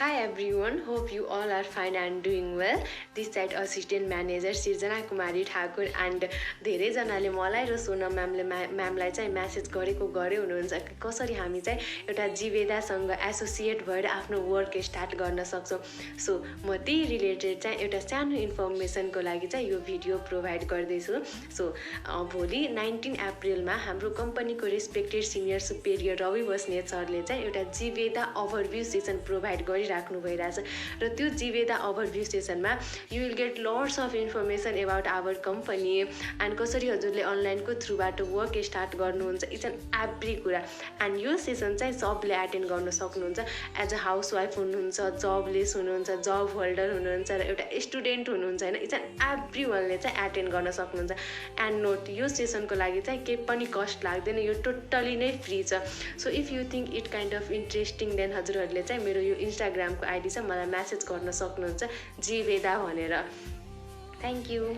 Hi everyone, hope you all are fine and doing well. This side assistant manager Sirjana Kumari Thakur and धेरैजनाले मलाई र सोनम म्यामलाई चाहिँ message गरेको गरे हुनुहुन्छ कसरी हामी चाहिँ एउटा जीवेदासँग एसोसिएट भएर आफ्नो वर्क स्टार्ट गर्न सक्छौं। सो म त्यही रिलेटेड चाहिँ एउटा सानो इन्फर्मेसनको लागि चाहिँ यो भिडियो प्रोभाइड गर्दैछु। सो भोलि 19 अप्रिलमा हाम्रो कम्पनीको respected senior superior Ravi Basnet सरले चाहिँ एउटा जीवेदा ओभरभ्यू सेसन प्रोभाइड गरिराख्नु भइरहेछ र त्यो जीवेदा ओभरभ्यू सेसनमा you will get lots of information about our company and कसरी हजुरले अनलाइनको थ्रुबाट वर्क स्टार्ट गर्नुहुन्छ इच एन्ड एभ्री कुरा। एन्ड यो सेसन चाहिँ सबले एटेन्ड गर्न सक्नुहुन्छ। एज अ हाउसवाइफ हुनुहुन्छ, जबलेस हुनुहुन्छ, जब होल्डर हुनुहुन्छ र एउटा स्टुडेन्ट हुनुहुन्छ हैन, इच एन्ड एभ्री वानले चाहिँ एटेन्ड गर्न सक्नुहुन्छ। एन्ड नोट, यो सेसनको लागि चाहिँ केही पनि कस्ट लाग्दैन, यो टोटली नै फ्री छ। So if you think it kind of interesting then हजुरहरूले चाहिँ मेरो यो इन्स्टाग्रामको आइडी छ, मलाई मेसेज गर्न सक्नुहुन्छ जीवेदा भनेर। Thank you.